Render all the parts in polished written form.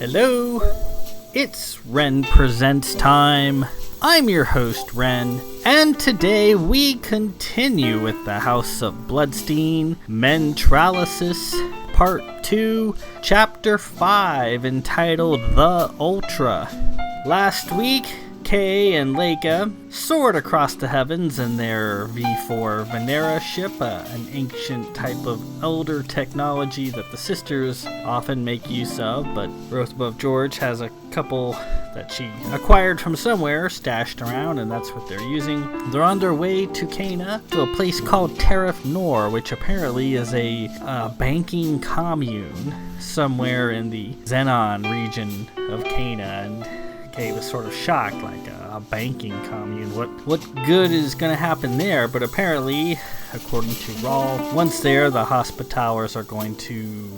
Hello, it's Ren Presents time. I'm your host, Ren, and today we continue with the House of Bloodstein, Mentralysis, Part 2, Chapter 5, entitled The Ultra. Last week, Kay and Laika soared across the heavens in their V4 Venera ship, an ancient type of elder technology that the sisters often make use of, but Rosebud George has a couple that she acquired from somewhere stashed around, and that's what they're using. They're on their way to Kana, to a place called Tarif Nor, which apparently is a banking commune somewhere in the Xenon region of Kana, and Kay was sort of shocked, like a banking commune. What good is going to happen there? But apparently, according to Rawl, once there, the Hospitallers are going to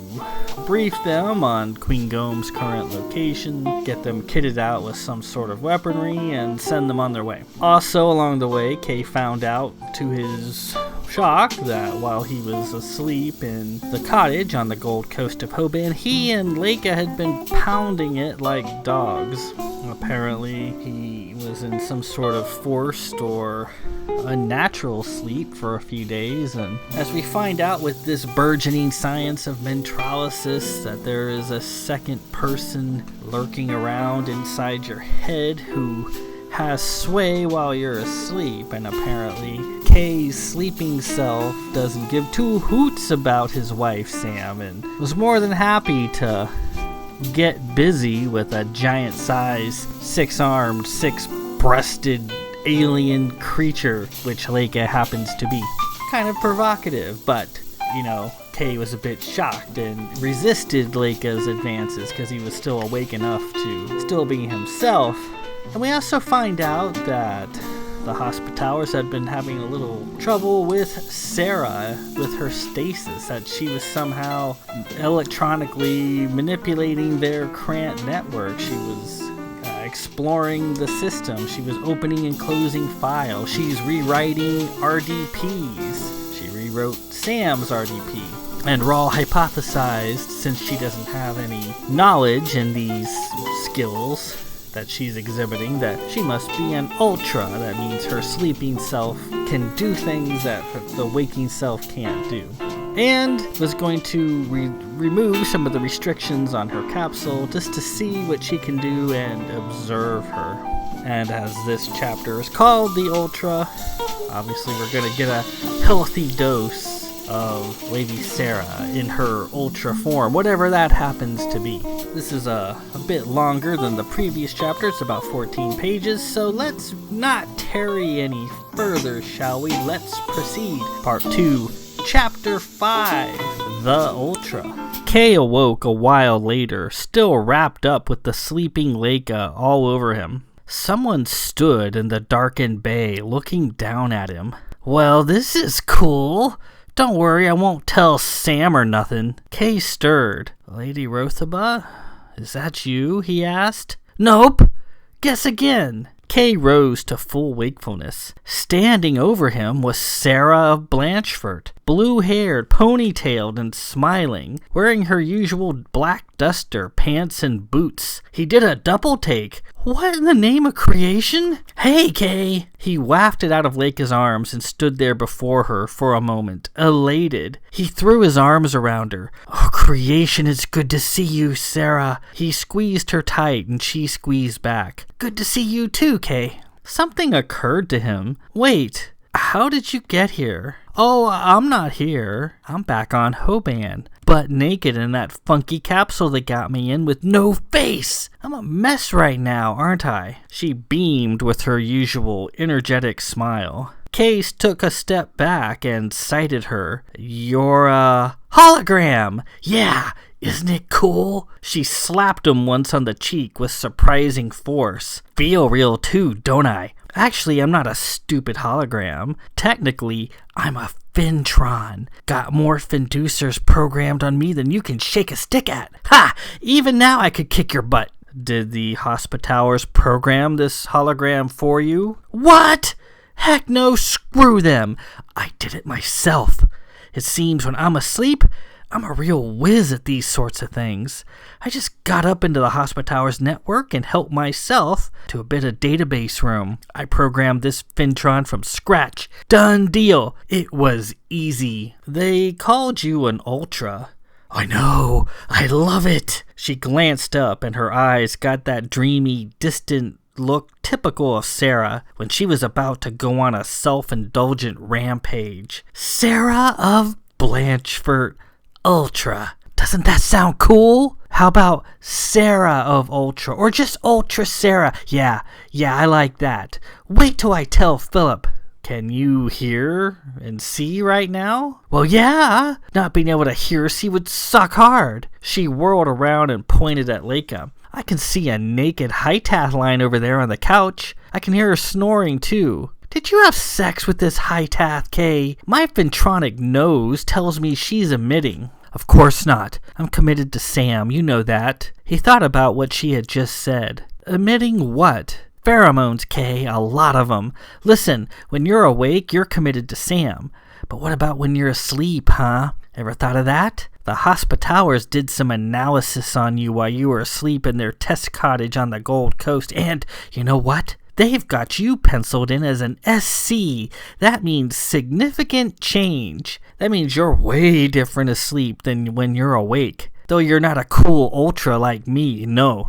brief them on Queen Gome's current location, get them kitted out with some sort of weaponry, and send them on their way. Also, along the way, Kay found out, to his shock, that while he was asleep in the cottage on the Gold Coast of HOBM, he and Laika had been pounding it like dogs. Apparently, he was in some sort of forced or unnatural sleep for a few days, and as we find out with this burgeoning science of mentralysis, that there is a second person lurking around inside your head who has sway while you're asleep, and apparently Kay's sleeping self doesn't give two hoots about his wife Sam, and was more than happy to get busy with a giant-sized, six-armed, six-breasted alien creature, which Laika happens to be. Kind of provocative, but, Kay was a bit shocked and resisted Laika's advances because he was still awake enough to still be himself. And we also find out that the Hospitallers had been having a little trouble with Sarah, with her stasis, that she was somehow electronically manipulating their Krant network. She was exploring the system. She was opening and closing files. She's rewriting RDPs. She rewrote Sam's RDP. And Rawl hypothesized, since she doesn't have any knowledge in these skills that she's exhibiting, that she must be an ultra. That means her sleeping self can do things that the waking self can't do. And was going to remove some of the restrictions on her capsule just to see what she can do and observe her. And as this chapter is called The Ultra, obviously we're going to get a healthy dose of Lady Sarah in her ultra form, whatever that happens to be. This is a bit longer than the previous chapter. It's about 14 pages, so let's not tarry any further, shall we? Let's proceed. Part 2, Chapter 5, The Ultra. Kay awoke a while later, still wrapped up with the sleeping Laika all over him. Someone stood in the darkened bay, looking down at him. Well, this is cool. Don't worry, I won't tell Sam or nothing. Kay stirred. Lady Rothaba? Is that you? He asked. Nope. Guess again. Kay rose to full wakefulness. Standing over him was Sarah of Blanchford, blue-haired, ponytailed, and smiling, wearing her usual black duster, pants, and boots. He did a double take. What in the name of creation? Hey, Kay! He wafted out of Laika's arms and stood there before her for a moment, elated. He threw his arms around her. Oh, creation, it's good to see you, Sarah. He squeezed her tight, and she squeezed back. Good to see you too, Kay. Something occurred to him. Wait, how did you get here? Oh, I'm not here. I'm back on HOBM, butt naked in that funky capsule they got me in with no face. I'm a mess right now, aren't I? She beamed with her usual energetic smile. Case took a step back and sighted her. You're a hologram. Yeah, isn't it cool? She slapped him once on the cheek with surprising force. Feel real too, don't I? Actually, I'm not a stupid hologram. Technically, I'm a Fintron. Got more Finducers programmed on me than you can shake a stick at. Ha! Even now I could kick your butt. Did the Hospitallers program this hologram for you? What? Heck no, screw them. I did it myself. It seems when I'm asleep, I'm a real whiz at these sorts of things. I just got up into the Hospitowers network and helped myself to a bit of database room. I programmed this Fintron from scratch. Done deal. It was easy. They called you an Ultra. I know. I love it. She glanced up and her eyes got that dreamy, distant look typical of Sarah when she was about to go on a self-indulgent rampage. Sarah of Blanchford Ultra. Doesn't that sound cool? How about Sarah of Ultra, or just Ultra Sarah? Yeah, I like that. Wait till I tell Philip. Can you hear and see right now? Well, yeah. Not being able to hear or see would suck hard. She whirled around and pointed at Laika. I can see a naked High-Tath line over there on the couch. I can hear her snoring, too. Did you have sex with this High-Tath, Kay? My Fintronic nose tells me she's emitting. Of course not. I'm committed to Sam, you know that. He thought about what she had just said. Emitting what? Pheromones, Kay, a lot of them. Listen, when you're awake, you're committed to Sam. But what about when you're asleep, huh? Ever thought of that? The Hospitowers did some analysis on you while you were asleep in their test cottage on the Gold Coast, and you know what? They've got you penciled in as an SC. That means significant change. That means you're way different asleep than when you're awake. Though you're not a cool ultra like me. No.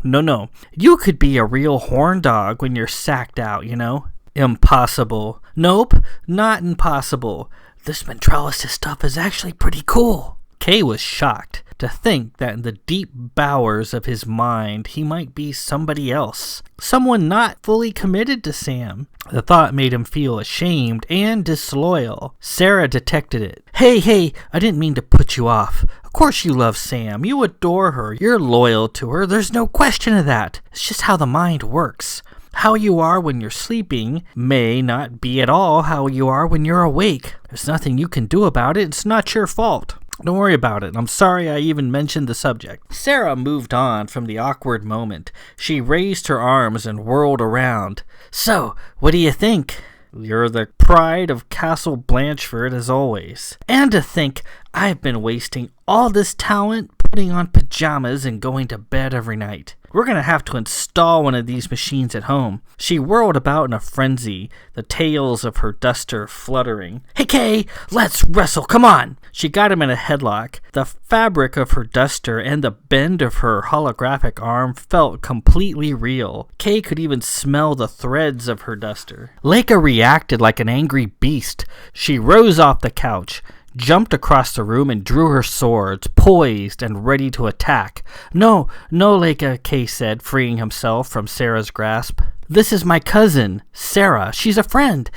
You could be a real horn dog when you're sacked out, you know? Impossible. Nope, not impossible. This Mentralysis stuff is actually pretty cool. Kay was shocked to think that in the deep bowers of his mind he might be somebody else. Someone not fully committed to Sam. The thought made him feel ashamed and disloyal. Sarah detected it. Hey, I didn't mean to put you off. Of course you love Sam. You adore her. You're loyal to her. There's no question of that. It's just how the mind works. How you are when you're sleeping may not be at all how you are when you're awake. There's nothing you can do about it. It's not your fault. Don't worry about it. I'm sorry I even mentioned the subject. Sarah moved on from the awkward moment. She raised her arms and whirled around. So, what do you think? You're the pride of Castle Blanchford as always. And to think I've been wasting all this talent putting on pajamas and going to bed every night. We're going to have to install one of these machines at home. She whirled about in a frenzy, the tails of her duster fluttering. Hey, Kay, let's wrestle, come on! She got him in a headlock. The fabric of her duster and the bend of her holographic arm felt completely real. Kay could even smell the threads of her duster. Laika reacted like an angry beast. She rose off the couch, jumped across the room and drew her swords, poised and ready to attack. No, Laika, Kay said, freeing himself from Sarah's grasp. This is my cousin, Sarah. She's a friend.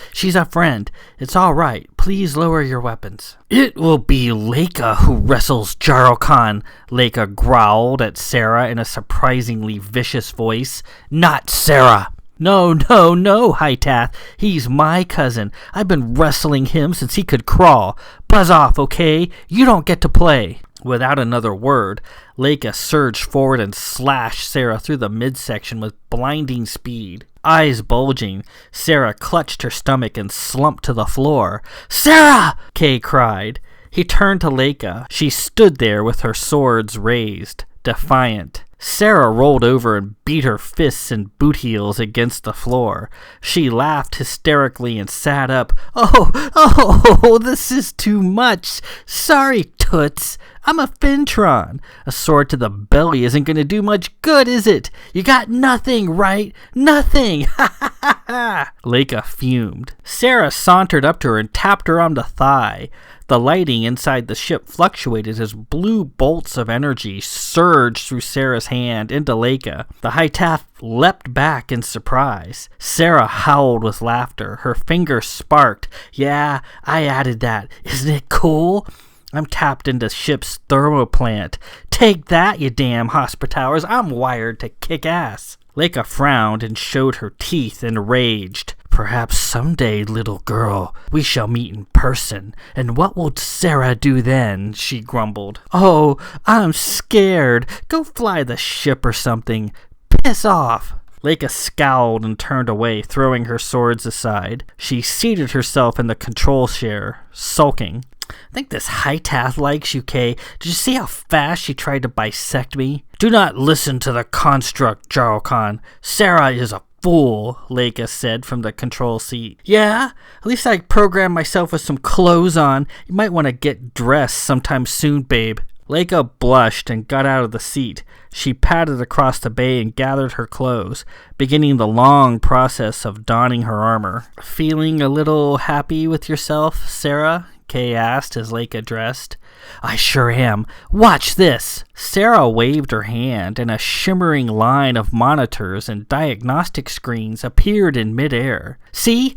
It's all right. Please lower your weapons. It will be Laika who wrestles Jarl Khan, Laika growled at Sarah in a surprisingly vicious voice. Not Sarah. No, High-Tath. He's my cousin. I've been wrestling him since he could crawl. Buzz off, okay? You don't get to play. Without another word, Laika surged forward and slashed Sarah through the midsection with blinding speed. Eyes bulging, Sarah clutched her stomach and slumped to the floor. Sarah! Kay cried. He turned to Laika. She stood there with her swords raised, defiant. Sarah rolled over and beat her fists and boot heels against the floor. She laughed hysterically and sat up. Oh, this is too much. Sorry, Toots. I'm a Fintron. A sword to the belly isn't going to do much good, is it? You got nothing, right? Nothing. Ha ha ha ha. Laika fumed. Sarah sauntered up to her and tapped her on the thigh. The lighting inside the ship fluctuated as blue bolts of energy surged through Sarah's hand into Laika. The High-Tath leapt back in surprise. Sarah howled with laughter. Her fingers sparked. Yeah, I added that. Isn't it cool? I'm tapped into ship's thermoplant. Take that, you damn Hospitowers. I'm wired to kick ass. Laika frowned and showed her teeth and raged. Perhaps someday, little girl, we shall meet in person. And what will Sarah do then? She grumbled. Oh, I'm scared. Go fly the ship or something. Piss off. Laika scowled and turned away, throwing her swords aside. She seated herself in the control chair, sulking. I think this Hytath likes you, Kay. Did you see how fast she tried to bisect me? Do not listen to the construct, Jarl-Khan. Sarah is a fool, Laika said from the control seat. Yeah? At least I programmed myself with some clothes on. You might want to get dressed sometime soon, babe. Laika blushed and got out of the seat. She padded across the bay and gathered her clothes, beginning the long process of donning her armor. Feeling a little happy with yourself, Sarah? Kay asked as Laika dressed. I sure am. Watch this! Sarah waved her hand, and a shimmering line of monitors and diagnostic screens appeared in midair. See?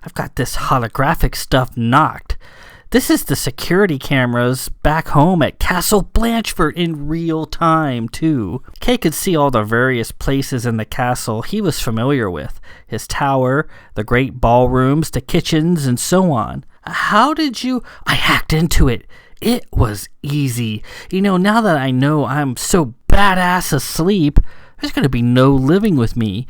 I've got this holographic stuff knocked. This is the security cameras back home at Castle Blanchford in real time, too. Kay could see all the various places in the castle he was familiar with. His tower, the great ballrooms, the kitchens, and so on. How did you... I hacked into it. It was easy. You know, now that I know I'm so badass asleep, there's going to be no living with me.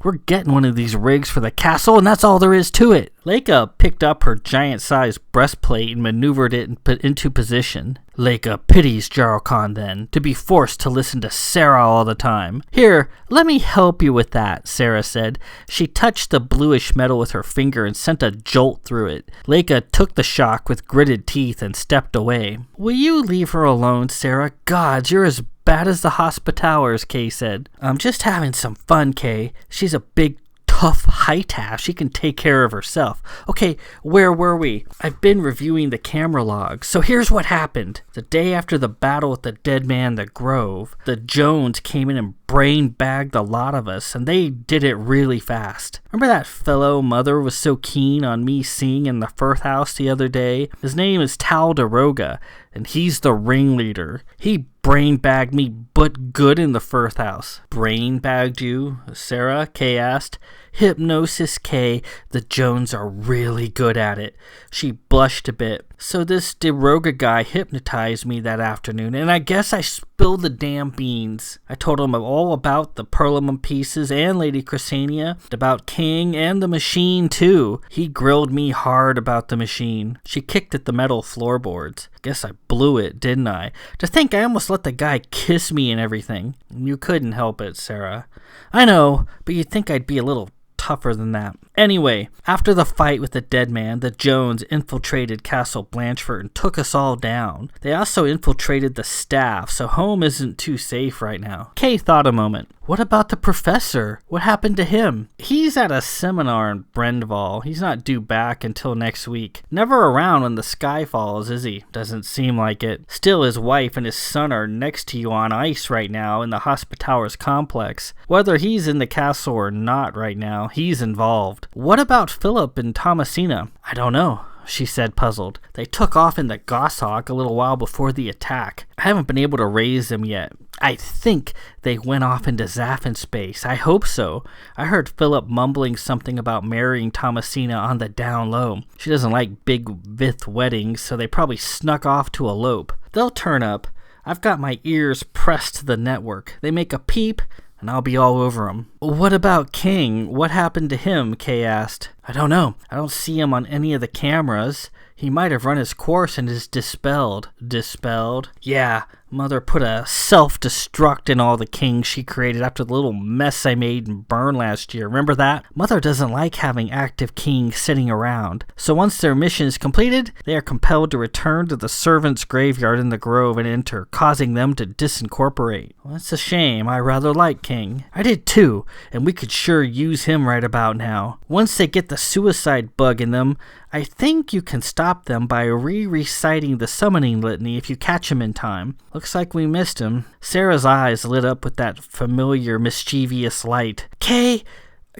We're getting one of these rigs for the castle, and that's all there is to it. Laika picked up her giant-sized breastplate and maneuvered it into position. Laika pities Jarl-Khan then, to be forced to listen to Sarah all the time. Here, let me help you with that, Sarah said. She touched the bluish metal with her finger and sent a jolt through it. Laika took the shock with gritted teeth and stepped away. Will you leave her alone, Sarah? Gods, you're as bad as the Hospitallers, Kay said. I'm just having some fun, Kay. She's a big, tough Hytath. She can take care of herself. Okay, where were we? I've been reviewing the camera logs. So here's what happened. The day after the battle with the dead man, the Grove, the Jones came in and brain-bagged a lot of us, and they did it really fast. Remember that fellow Mother was so keen on me seeing in the Firth House the other day? His name is Tal Daroga, and he's the ringleader. He brain-bagged me but good in the Firth House. Brain-bagged you, Sarah? Kay asked. Hypnosis, Kay. The Jones are really good at it. She blushed a bit. So this Daroga guy hypnotized me that afternoon, and I guess I spilled the damn beans. I told him all about the Perlamum pieces and Lady Chrysania, about King and the machine too. He grilled me hard about the machine. She kicked at the metal floorboards. Guess I blew it, didn't I? To think I almost let the guy kiss me and everything. You couldn't help it, Sarah. I know, but you'd think I'd be a little tougher than that. Anyway, after the fight with the dead man, the Jones infiltrated Castle Blanchford and took us all down. They also infiltrated the staff, so home isn't too safe right now. Kay thought a moment. What about the professor? What happened to him? He's at a seminar in Brendval. He's not due back until next week. Never around when the sky falls, is he? Doesn't seem like it. Still, his wife and his son are next to you on ice right now in the Hospitallers complex. Whether he's in the castle or not right now, he's involved. What about Philip and Thomasina? I don't know, she said, puzzled. They took off in the Goshawk a little while before the attack. I haven't been able to raise them yet. I think they went off into Zaffin space. I hope so. I heard Philip mumbling something about marrying Thomasina on the down low. She doesn't like big Vith weddings, so they probably snuck off to elope. They'll turn up. I've got my ears pressed to the network. They make a peep, and I'll be all over him. What about King? What happened to him? Kay asked. I don't know. I don't see him on any of the cameras. He might have run his course and is dispelled. Dispelled? Yeah, Mother put a self-destruct in all the kings she created after the little mess I made in Burn last year. Remember that? Mother doesn't like having active kings sitting around. So once their mission is completed, they are compelled to return to the servants' graveyard in the Grove and enter, causing them to disincorporate. Well, that's a shame. I rather like King. I did too, and we could sure use him right about now. Once they get the suicide bug in them, I think you can stop them by reciting the summoning litany if you catch him in time. Looks like we missed him. Sarah's eyes lit up with that familiar, mischievous light. Kay,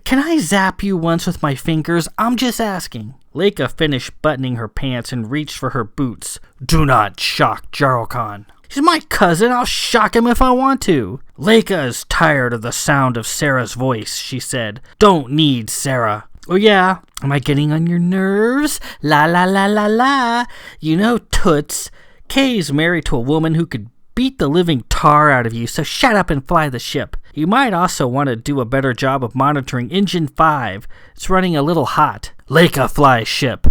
can I zap you once with my fingers? I'm just asking. Laika finished buttoning her pants and reached for her boots. Do not shock Jarl-Khan. He's my cousin. I'll shock him if I want to. Laika is tired of the sound of Sarah's voice, she said. Don't need Sarah. Oh yeah, am I getting on your nerves? La la la la la. You know, Toots, Kay's married to a woman who could beat the living tar out of you, so shut up and fly the ship. You might also want to do a better job of monitoring Engine 5. It's running a little hot. Laika flies ship.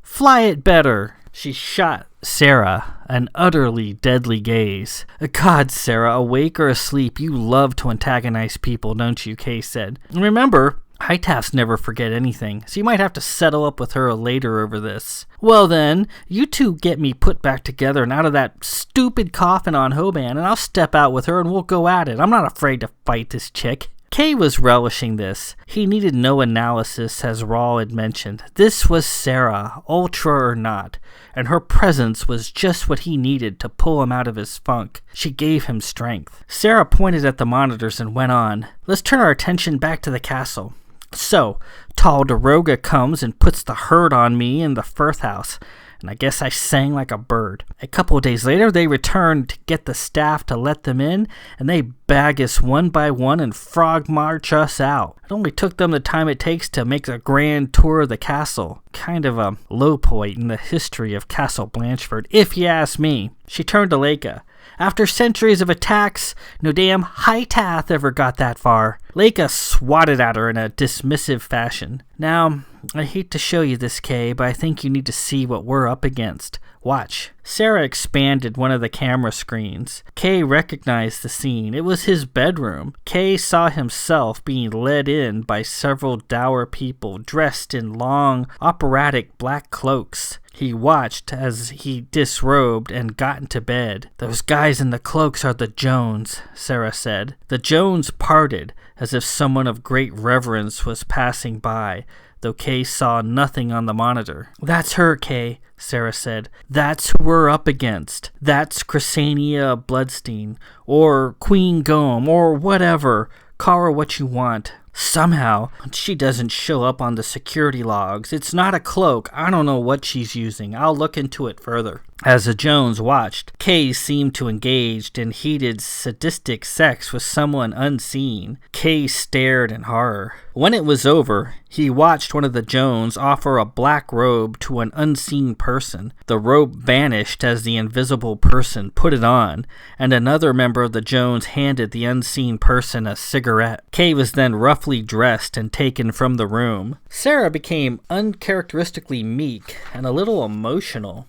Fly it better. She shot Sarah an utterly deadly gaze. God, Sarah, awake or asleep, you love to antagonize people, don't you? Kay said. Remember, high tasks never forget anything, so you might have to settle up with her later over this. Well then, you two get me put back together and out of that stupid coffin on HOBM, and I'll step out with her and we'll go at it. I'm not afraid to fight this chick. Kay was relishing this. He needed no analysis, as Rawl had mentioned. This was Sarah, ultra or not, and her presence was just what he needed to pull him out of his funk. She gave him strength. Sarah pointed at the monitors and went on. Let's turn our attention back to the castle. So, Tall Daroga comes and puts the herd on me in the Firth house, and I guess I sang like a bird. A couple of days later, they returned to get the staff to let them in, and they bag us one by one and frog march us out. It only took them the time it takes to make a grand tour of the castle. Kind of a low point in the history of Castle Blanchford, if you ask me. She turned to Laika. After centuries of attacks, no damn High-Tath ever got that far. Laika swatted at her in a dismissive fashion. Now, I hate to show you this, Kay, but I think you need to see what we're up against. Watch. Sarah expanded one of the camera screens. Kay recognized the scene. It was his bedroom. Kay saw himself being led in by several dour people dressed in long, operatic black cloaks. He watched as he disrobed and got into bed. Those guys in the cloaks are the Jones, Sarah said. The Jones parted as if someone of great reverence was passing by, though Kay saw nothing on the monitor. That's her, Kay, Sarah said. That's who we're up against. That's Ksenia Bloodstein, or Queen Gome, or whatever. Call her what you want. Somehow, she doesn't show up on the security logs. It's not a cloak. I don't know what she's using. I'll look into it further. As the Jones watched, Kay seemed to engage in heated, sadistic sex with someone unseen. Kay stared in horror. When it was over, he watched one of the Jones offer a black robe to an unseen person. The robe vanished as the invisible person put it on, and another member of the Jones handed the unseen person a cigarette. Kay was then roughly dressed and taken from the room. Sarah became uncharacteristically meek and a little emotional.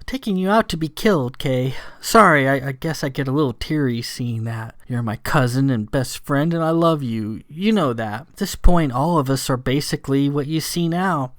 Taking you out to be killed, Kay. Sorry, I guess I get a little teary seeing that. You're my cousin and best friend, and I love you. You know that. At this point, all of us are basically what you see now.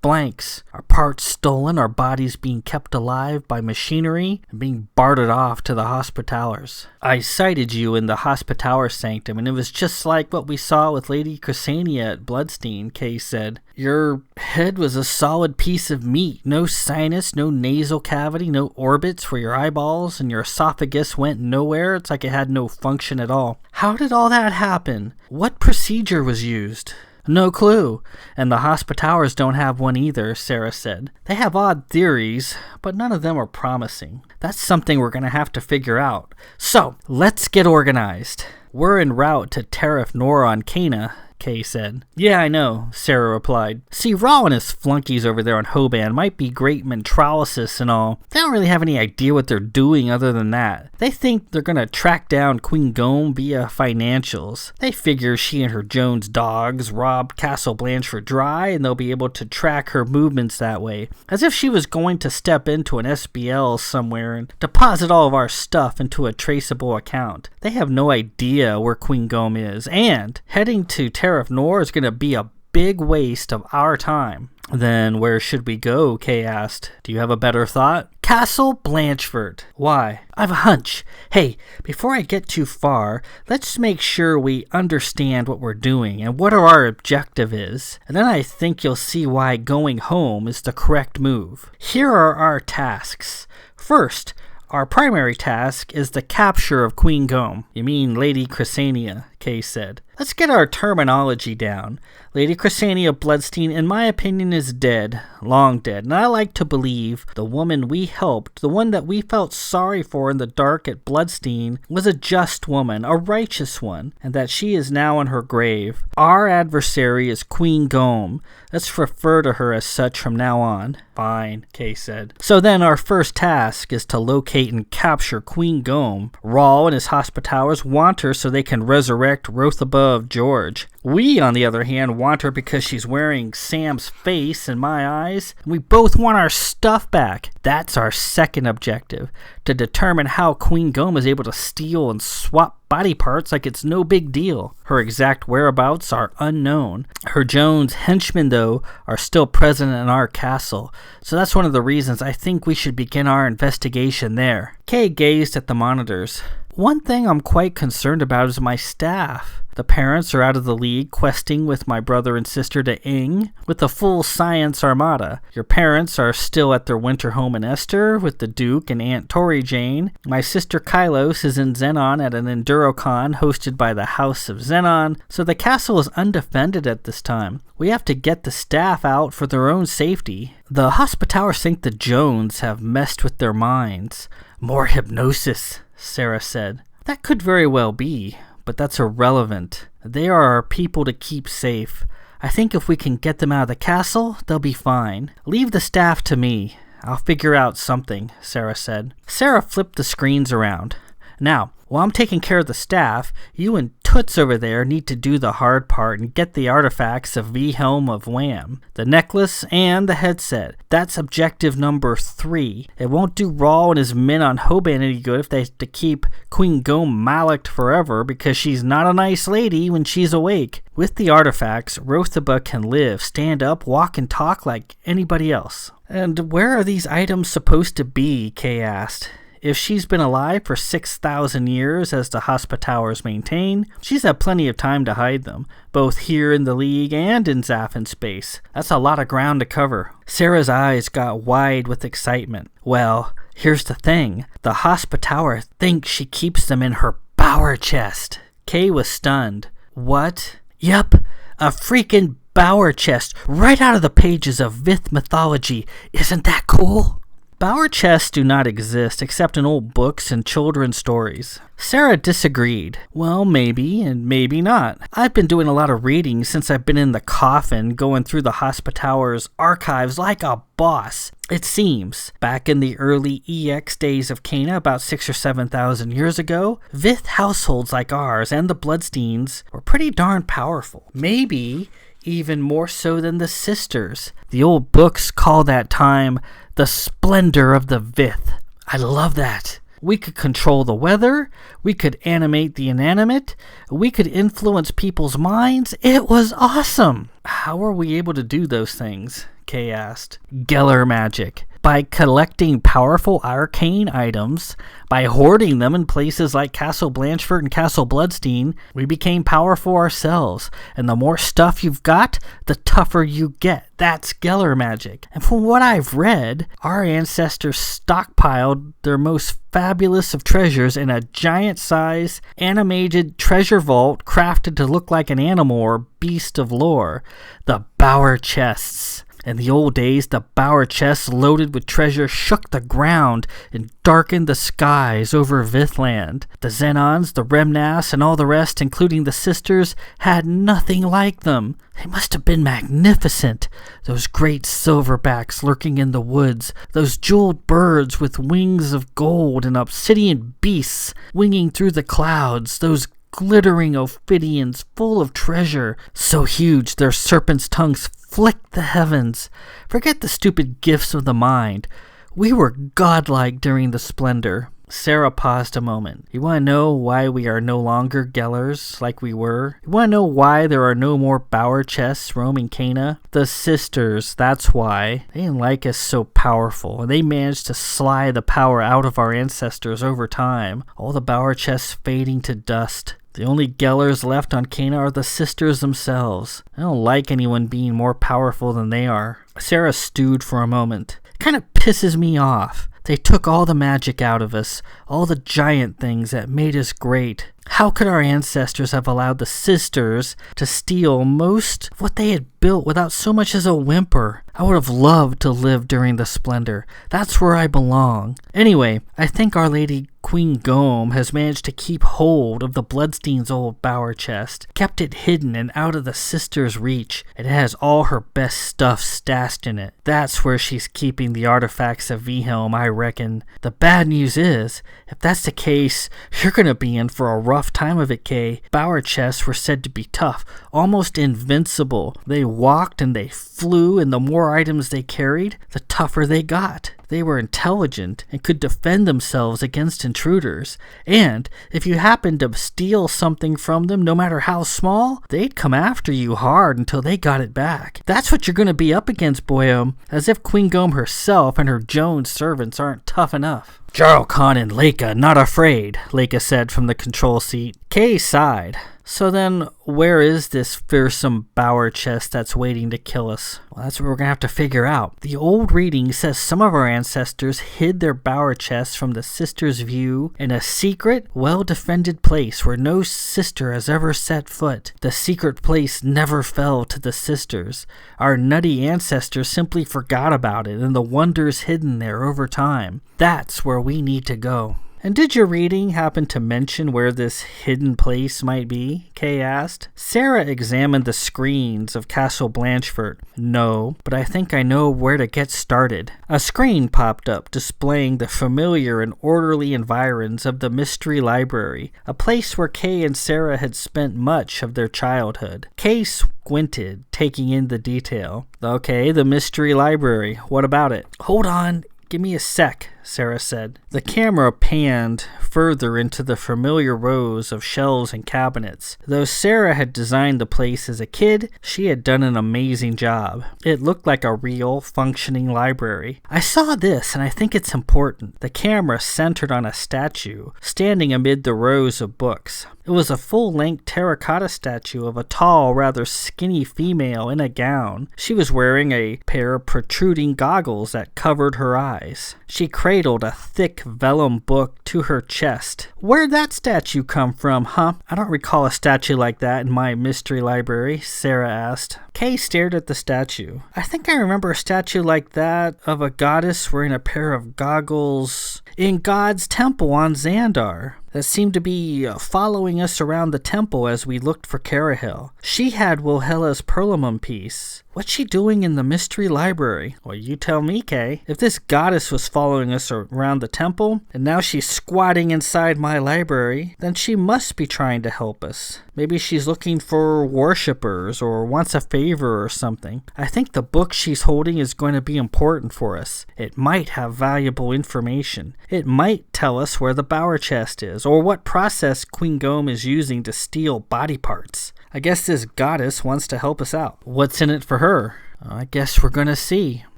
Blanks. Our parts stolen, our bodies being kept alive by machinery, and being bartered off to the Hospitallers. I sighted you in the Hospitaller sanctum, and it was just like what we saw with Lady Ksenia at Bloodstein, Kay said. Your head was a solid piece of meat. No sinus, no nasal cavity, no orbits for your eyeballs, and your esophagus went nowhere. It's like it had no function at all. How did all that happen? What procedure was used? No clue, and the Hospitallers don't have one either, Sarah said. They have odd theories, but none of them are promising. That's something we're going to have to figure out. So, let's get organized. We're en route to Tariff Nor on Kana, Kay said. Yeah, I know, Sarah replied. See, Rawl and his flunkies over there on HOBM might be great Mentralysis and all. They don't really have any idea what they're doing other than that. They think they're gonna track down Queen Gome via financials. They figure she and her Jones dogs robbed Castle Blanchford dry and they'll be able to track her movements that way. As if she was going to step into an SBL somewhere and deposit all of our stuff into a traceable account. They have no idea where Queen Gome is, and heading to Tariff Nor is going to be a big waste of our time. Then where should we go? Kay asked. Do you have a better thought? Castle Blanchford. Why? I've a hunch. Hey, before I get too far, let's make sure we understand what we're doing and what our objective is. And then I think you'll see why going home is the correct move. Here are our tasks. First, our primary task is the capture of Queen Gome. You mean Lady Ksenia, Kay said. Let's get our terminology down. Lady Ksenia Bloodstein, in my opinion, is dead. Long dead. And I like to believe the woman we helped, the one that we felt sorry for in the dark at Bloodstein, was a just woman, a righteous one, and that she is now in her grave. Our adversary is Queen Gome. Let's refer to her as such from now on. Fine, Kay said. So then our first task is to locate and capture Queen Gome. Rawl and his Hospitallers want her so they can resurrect Rothabug love George. We, on the other hand, want her because she's wearing Sam's face in my eyes. We both want our stuff back. That's our second objective, to determine how Queen Gom is able to steal and swap body parts like it's no big deal. Her exact whereabouts are unknown. Her Jones henchmen, though, are still present in our castle, so that's one of the reasons I think we should begin our investigation there. Kay gazed at the monitors. One thing I'm quite concerned about is my staff. The parents are out of the league questing with my brother and sister to Ing with a full science armada. Your parents are still at their winter home in Esther with the Duke and Aunt Tori Jane. My sister Kylos is in Xenon at an EnduroCon hosted by the House of Xenon, so the castle is undefended at this time. We have to get the staff out for their own safety. The Hospitallers think the Jones have messed with their minds. More hypnosis, Sarah said. That could very well be, but that's irrelevant. They are our people to keep safe. I think if we can get them out of the castle, they'll be fine. Leave the staff to me. I'll figure out something, Sarah said. Sarah flipped the screens around. Now, while I'm taking care of the staff, you and Toots over there need to do the hard part and get the artifacts of Wilhelm of Wham, the necklace, and the headset. That's objective number 3. It won't do Rawl and his men on HOBM any good if they have to keep Queen Gom malaked forever because she's not a nice lady when she's awake. With the artifacts, Rothuba can live, stand up, walk, and talk like anybody else. And where are these items supposed to be? Kay asked. If she's been alive for 6,000 years, as the Hospitallers maintain, she's had plenty of time to hide them, both here in the League and in Zaffin space. That's a lot of ground to cover. Sarah's eyes got wide with excitement. Well, here's the thing. The Hospitaller thinks she keeps them in her Bower chest. Kay was stunned. What? Yep, a freaking Bower chest, right out of the pages of Vith mythology. Isn't that cool? Bower chests do not exist except in old books and children's stories. Sarah disagreed. Well, maybe and maybe not. I've been doing a lot of reading since I've been in the coffin, going through the Hospitallers' archives like a boss. It seems, back in the early EX days of Kana, about 6,000 or 7,000 years ago, Vith households like ours and the Bloodsteins were pretty darn powerful. Maybe even more so than the sisters. The old books call that time the splendor of the Vith. I love that. We could control the weather. We could animate the inanimate. We could influence people's minds. It was awesome. How were we able to do those things? Kay asked. Geller magic. By collecting powerful arcane items, by hoarding them in places like Castle Blanchford and Castle Bloodstein, we became powerful ourselves. And the more stuff you've got, the tougher you get. That's Geller magic. And from what I've read, our ancestors stockpiled their most fabulous of treasures in a giant-size, animated treasure vault crafted to look like an animal or beast of lore. The Bower chests. In the old days, the Bower chests loaded with treasure shook the ground and darkened the skies over Vithland. The Xenons, the Remnas, and all the rest, including the sisters, had nothing like them. They must have been magnificent. Those great silverbacks lurking in the woods, those jeweled birds with wings of gold and obsidian beasts winging through the clouds, those glittering ophidians full of treasure, so huge their serpents' tongues flicked the heavens. Forget the stupid gifts of the mind. We were godlike during the splendor. Sarah paused a moment. You want to know why we are no longer Gellers like we were? You want to know why there are no more Bower chests roaming Kana? The sisters, that's why. They didn't like us so powerful, and they managed to slide the power out of our ancestors over time. All the Bower chests fading to dust. The only Gellers left on Kana are the sisters themselves. I don't like anyone being more powerful than they are. Sarah stewed for a moment. It kind of pisses me off. They took all the magic out of us, all the giant things that made us great. How could our ancestors have allowed the sisters to steal most of what they had built without so much as a whimper? I would have loved to live during the splendor. That's where I belong. Anyway, I think Our Lady Queen Gom has managed to keep hold of the Bloodstein's old Bower chest, kept it hidden and out of the sisters' reach. It has all her best stuff stashed in it. That's where she's keeping the artifacts of Wilhelm, I reckon. The bad news is, if that's the case, you're gonna be in for a rough rough time of it, Kay. Bower chests were said to be tough, almost invincible. They walked and they flew, and the more items they carried, the tougher they got. They were intelligent and could defend themselves against intruders. And if you happened to steal something from them, no matter how small, they'd come after you hard until they got it back. That's what you're going to be up against, boyum. As if Queen Gome herself and her Jones servants aren't tough enough. Jarl Khan and Laika not afraid, Laika said from the control seat. Kay sighed. So then, where is this fearsome Bower chest that's waiting to kill us? Well, that's what we're going to have to figure out. The old reading says some of our ancestors hid their Bower chests from the sisters' view in a secret, well-defended place where no sister has ever set foot. The secret place never fell to the sisters. Our nutty ancestors simply forgot about it and the wonders hidden there over time. That's where we need to go. And did your reading happen to mention where this hidden place might be? Kay asked. Sarah examined the screens of Castle Blanchford. No, but I think I know where to get started. A screen popped up displaying the familiar and orderly environs of the Mystery Library, a place where Kay and Sarah had spent much of their childhood. Kay squinted, taking in the detail. Okay, the Mystery Library. What about it? Hold on. Give me a sec, Sarah said. The camera panned further into the familiar rows of shelves and cabinets. Though Sarah had designed the place as a kid, she had done an amazing job. It looked like a real, functioning library. I saw this, and I think it's important. The camera centered on a statue, standing amid the rows of books. It was a full-length terracotta statue of a tall, rather skinny female in a gown. She was wearing a pair of protruding goggles that covered her eyes. She cradled a thick vellum book to her chest. Where'd that statue come from, huh? I don't recall a statue like that in my mystery library, Sarah asked. Kay stared at the statue. I think I remember a statue like that of a goddess wearing a pair of goggles in God's temple on Xandar that seemed to be following us around the temple as we looked for Carahil. She had Wilhella's Perlamum piece. What's she doing in the mystery library? Well, you tell me, Kay. If this goddess was following us around the temple, and now she's squatting inside my library, then she must be trying to help us. Maybe she's looking for worshippers or wants a favor or something. I think the book she's holding is going to be important for us. It might have valuable information. It might tell us where the Bower chest is, or what process Queen Gome is using to steal body parts. I guess this goddess wants to help us out. What's in it for her? I guess we're gonna see.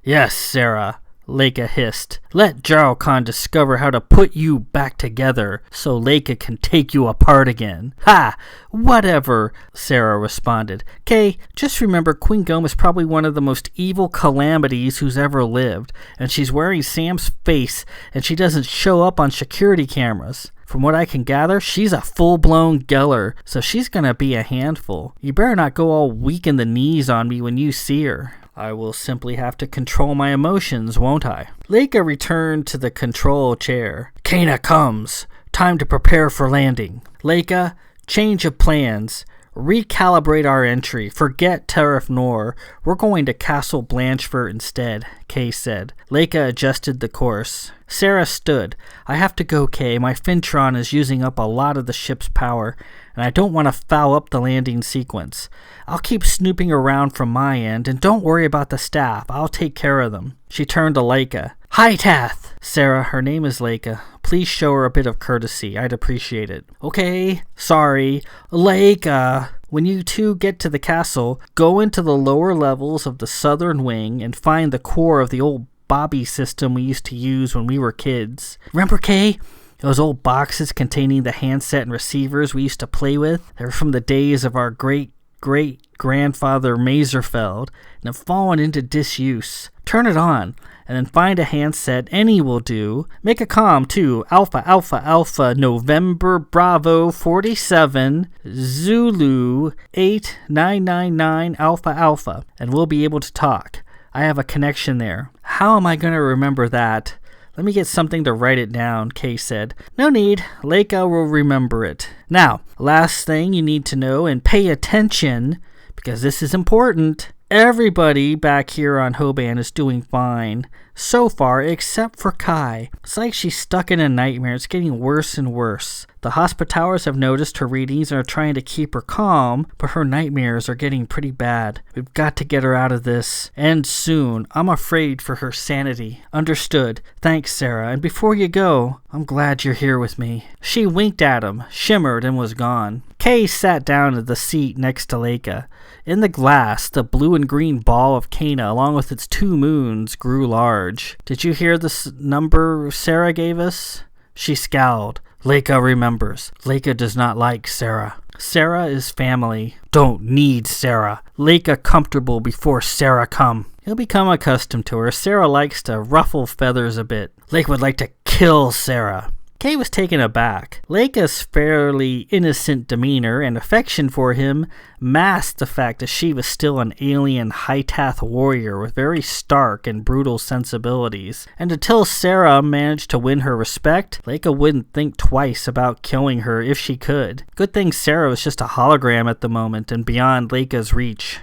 Yes, Sarah, Laika hissed. Let Jarl Khan discover how to put you back together so Laika can take you apart again. Ha! Whatever, Sarah responded. Kay, just remember Queen Gome is probably one of the most evil calamities who's ever lived, and she's wearing Sam's face, and she doesn't show up on security cameras. From what I can gather, she's a full-blown Geller, so she's gonna be a handful. You better not go all weak in the knees on me when you see her. I will simply have to control my emotions, won't I? Laika returned to the control chair. Kana comes. Time to prepare for landing. Laika, change of plans. Recalibrate our entry. Forget Terif Nor. We're going to Castle Blanchford instead, Kay said. Laika adjusted the course. Sarah stood. I have to go, Kay. My Fintron is using up a lot of the ship's power, and I don't want to foul up the landing sequence. I'll keep snooping around from my end, and don't worry about the staff. I'll take care of them. She turned to Laika. Hi, Tath! Sarah, her name is Laika. Please show her a bit of courtesy. I'd appreciate it. Okay, sorry. Laika! When you two get to the castle, go into the lower levels of the southern wing and find the core of the old Bobby system we used to use when we were kids. Remember, Kay? Those old boxes containing the handset and receivers we used to play with? They were from the days of our great-great-grandfather Mazerfeld and have fallen into disuse. Turn it on, and then find a handset. Any will do. Make a comm to Alpha Alpha Alpha November Bravo 47 Zulu 8999 Alpha Alpha, and we'll be able to talk. I have a connection there. How am I going to remember that? Let me get something to write it down, Kay said. No need. Laika will remember it. Now, last thing you need to know, and pay attention, because this is important. Everybody back here on HOBM is doing fine. so far, except for Kai. It's like she's stuck in a nightmare. It's getting worse and worse. The Hospitallers have noticed her readings and are trying to keep her calm, but her nightmares are getting pretty bad. We've got to get her out of this, and soon. I'm afraid for her sanity. Understood. Thanks, Sarah, and before you go, I'm glad you're here with me. She winked at him, shimmered, and was gone. Kay sat down at the seat next to Laika. In the glass, the blue and green ball of Kana, along with its 2 moons, grew large. Did you hear the number Sarah gave us? She scowled. Laika remembers. Laika does not like Sarah. Sarah is family. Don't need Sarah. Laika comfortable before Sarah come. He'll become accustomed to her. Sarah likes to ruffle feathers a bit. Laika would like to kill Sarah. Kay was taken aback. Laika's fairly innocent demeanor and affection for him masked the fact that she was still an alien High-Tath warrior with very stark and brutal sensibilities. And until Sarah managed to win her respect, Laika wouldn't think twice about killing her if she could. Good thing Sarah was just a hologram at the moment and beyond Laika's reach.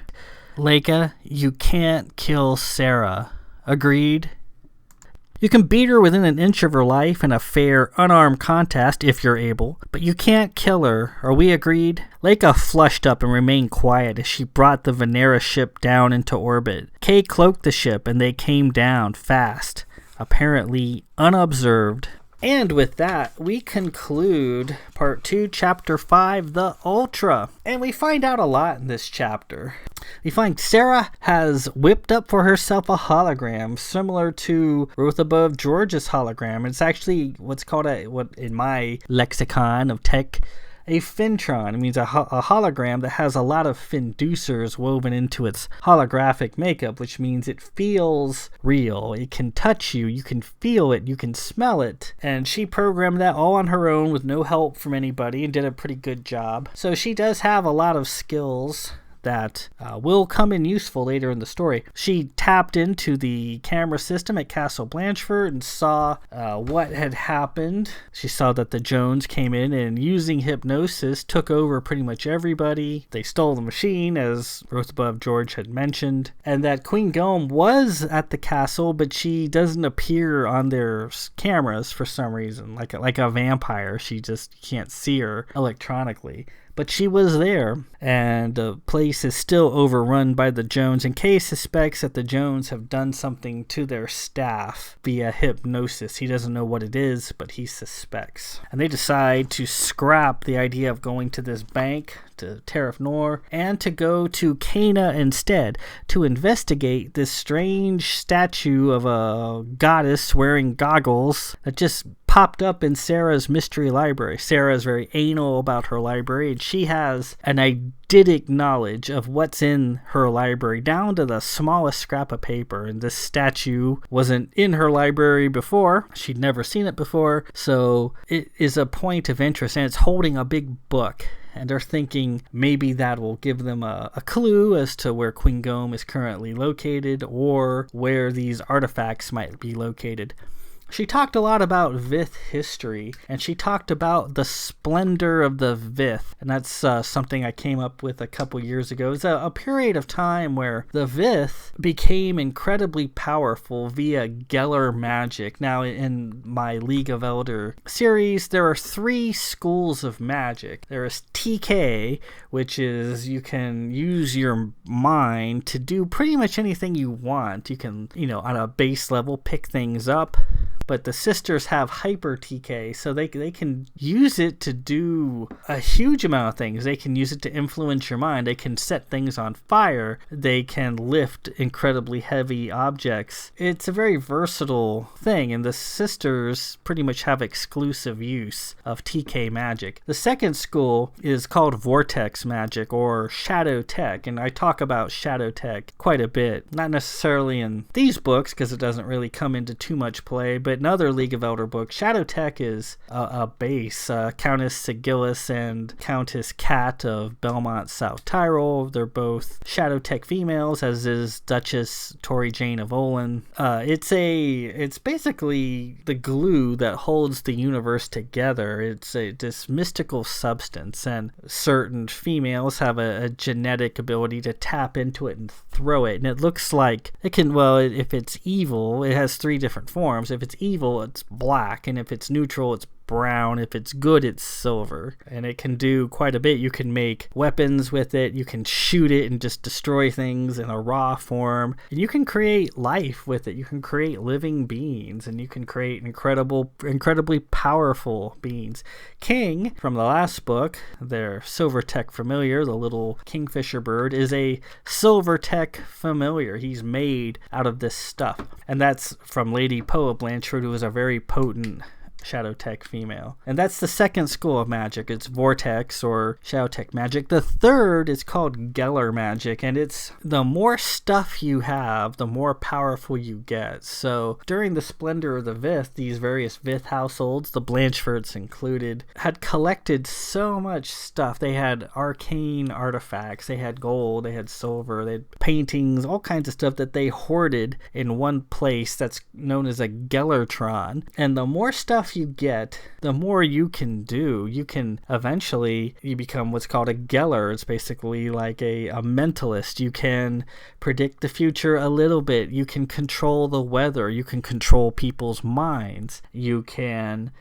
Laika, you can't kill Sarah. Agreed? You can beat her within an inch of her life in a fair, unarmed contest if you're able, but you can't kill her. Are we agreed? Laika flushed up and remained quiet as she brought the Venera ship down into orbit. Kay cloaked the ship and they came down fast, apparently unobserved. And with that, we conclude Part 2, Chapter 5, The Ultra. And we find out a lot in this chapter. We find Sarah has whipped up for herself a hologram similar to Ruth Above George's hologram. It's actually what's called what in my lexicon of tech, a Fintron. It means a hologram that has a lot of finducers woven into its holographic makeup, which means it feels real. It can touch you, you can feel it, you can smell it. And she programmed that all on her own with no help from anybody and did a pretty good job. So she does have a lot of skills that will come in useful later in the story. She tapped into the camera system at Castle Blanchford and saw what had happened. She saw that the Jones came in and using hypnosis took over pretty much everybody. They stole the machine, as Ruth Above George had mentioned, and that Queen Gome was at the castle, but she doesn't appear on their cameras for some reason, like a vampire. She just can't see her electronically. But she was there, and the place is still overrun by the Jones, and Kay suspects that the Jones have done something to their staff via hypnosis. He doesn't know what it is, but he suspects. And they decide to scrap the idea of going to this bank, to Tariff Nor, and to go to Kana instead to investigate this strange statue of a goddess wearing goggles that just popped up in Sarah's mystery library. Sarah is very anal about her library, and she has an eidetic knowledge of what's in her library, down to the smallest scrap of paper. And this statue wasn't in her library before. She'd never seen it before, so it is a point of interest, and it's holding a big book. And they're thinking maybe that will give them a clue as to where Queen Gome is currently located or where these artifacts might be located. She talked a lot about Vith history, and she talked about the splendor of the Vith, and that's something I came up with a couple years ago. It's a period of time where the Vith became incredibly powerful via Geller magic. Now, in my League of Elder series, there are 3 schools of magic. There is TK, which is you can use your mind to do pretty much anything you want. You can, on a base level, pick things up. But the sisters have hyper TK, so they can use it to do a huge amount of things. They can use it to influence your mind. They can set things on fire. They can lift incredibly heavy objects. It's a very versatile thing, and the sisters pretty much have exclusive use of TK magic. The second school is called Vortex magic or Shadow Tech, and I talk about Shadow Tech quite a bit. Not necessarily in these books because it doesn't really come into too much play, but but in other League of Elder books, Shadow Tech is a base. Countess Sigillis and Countess Kat of Belmont, South Tyrol. They're both Shadow Tech females, as is Duchess Tori Jane of Olin. It's basically the glue that holds the universe together. It's this mystical substance, and certain females have a genetic ability to tap into it and throw it. And it looks like it can, well, if it's evil, it has 3 different forms. If it's evil, it's black, and if it's neutral, it's brown. If it's good, it's silver, and it can do quite a bit. You can make weapons with it, you can shoot it and just destroy things in a raw form, and you can create life with it. You can create living beings, and you can create incredibly powerful beings. King, from the last book, their Silver Tech familiar, the little kingfisher bird, is a Silver Tech familiar. He's made out of this stuff, and that's from Lady Poa Blanchard, who is a very potent Shadow Tech female. And that's the second school of magic. It's Vortex or Shadow Tech magic. The third is called Geller magic, and it's the more stuff you have, the more powerful you get. So during the splendor of the Vith, these various Vith households, the Blanchfords included, had collected so much stuff. They had arcane artifacts, they had gold, they had silver, they had paintings, all kinds of stuff that they hoarded in one place that's known as a Gellertron. And the more stuff you get, the more you can do. You can eventually, you become what's called a Geller. It's basically like a mentalist. You can predict the future a little bit. You can control the weather. You can control people's minds. You can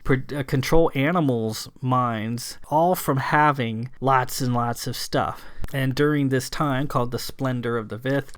control animals' minds, all from having lots and lots of stuff. And during this time, called the Splendor of the Vith,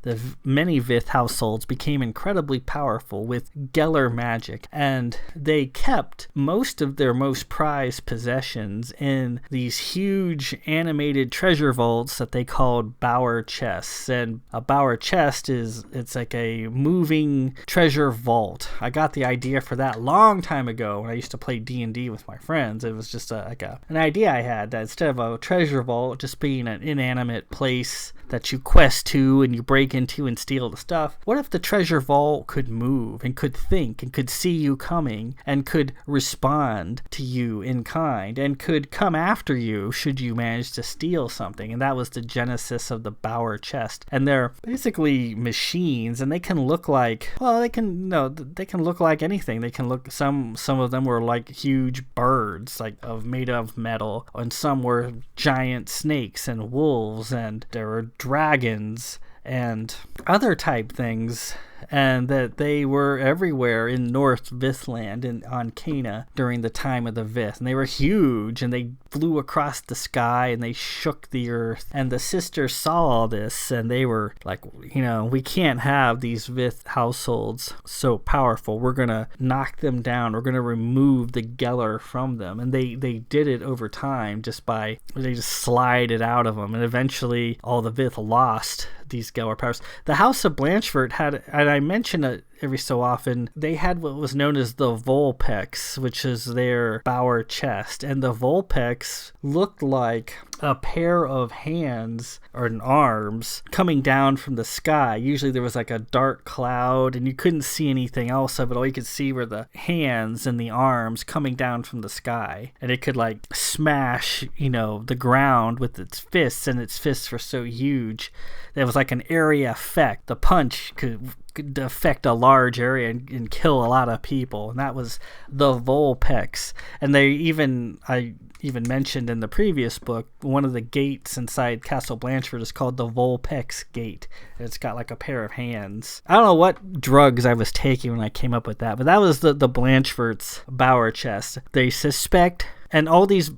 many Vith households became incredibly powerful with Geller magic, and they kept most of their most prized possessions in these huge animated treasure vaults that they called Bower chests. And a Bower chest it's like a moving treasure vault. I got the idea for that long time ago when I used to play D&D with my friends. It was just an idea I had, that instead of a treasure vault just being an inanimate place that you quest to and you break into and steal the stuff, what if the treasure vault could move and could think and could see you coming and could respond to you in kind and could come after you should you manage to steal something? And that was the genesis of the Bower chest. And they're basically machines, and they can look like, well, they can look like anything. They can look, some of them were like huge birds, like made of metal, and some were giant snakes and wolves, and there were dragons and other type things, and that they were everywhere in North Vithland and on Kana during the time of the Vith. And they were huge, and they flew across the sky, and they shook the earth. And the sisters saw all this, and they were like, we can't have these Vith households so powerful. We're going to knock them down. We're going to remove the Geller from them. And they did it over time they just slide it out of them. And eventually all the Vith lost these Geller powers. The House of Blanchford had, and I mention it every so often, they had what was known as the Vulpex, which is their Bower chest. And the Vulpex looked like a pair of hands or arms coming down from the sky. Usually there was like a dark cloud, and you couldn't see anything else of it. All you could see were the hands and the arms coming down from the sky. And it could like smash, the ground with its fists, and its fists were so huge. There was like an area effect. The punch could affect a large area and kill a lot of people, and that was the Vulpex. And I even mentioned in the previous book, one of the gates inside Castle Blanchford is called the Vulpex Gate. It's got like a pair of hands. I don't know what drugs I was taking when I came up with that, but that was the Blanchford's Bower chest. They suspect. And all these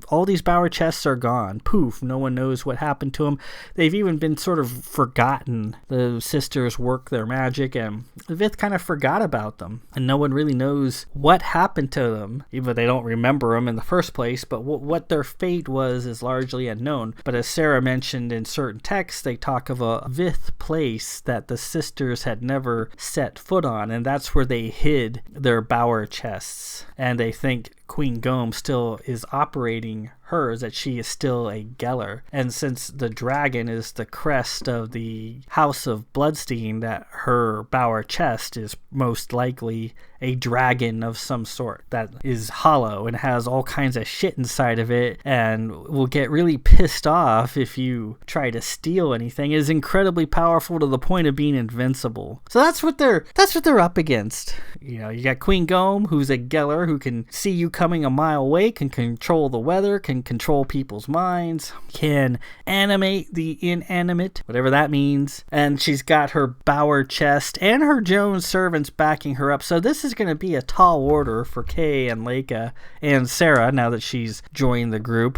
Bower chests are gone. Poof, no one knows what happened to them. They've even been sort of forgotten. The sisters work their magic, and the Vith kind of forgot about them. And no one really knows what happened to them, even though they don't remember them in the first place. But what their fate was is largely unknown. But as Sarah mentioned in certain texts, they talk of a Vith place that the sisters had never set foot on. And that's where they hid their Bower chests. And they think Queen Gome still is operating hers, that she is still a Geller. And since the dragon is the crest of the House of Bloodstein, that her bower chest is most likely a dragon of some sort that is hollow and has all kinds of shit inside of it and will get really pissed off if you try to steal anything. It is incredibly powerful to the point of being invincible. So that's what they're up against. You know, you got Queen Gome, who's a Geller who can see you coming a mile away, can control the weather, can control people's minds, can animate the inanimate, whatever that means. And she's got her bower chest and her Jones servants backing her up. So this is going to be a tall order for Kay and Laika and Sarah now that she's joined the group,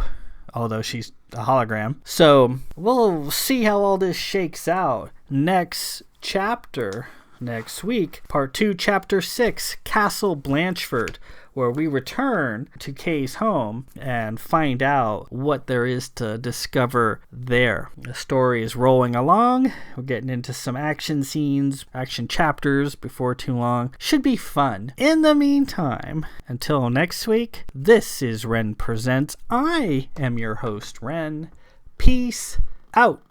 although she's a hologram. So we'll see how all this shakes out. Next chapter, next week, part 2, chapter 6, Castle Blanchford, where we return to Kay's home and find out what there is to discover there. The story is rolling along. We're getting into some action scenes, action chapters before too long. Should be fun. In the meantime, until next week, this is Ren Presents. I am your host, Ren. Peace out.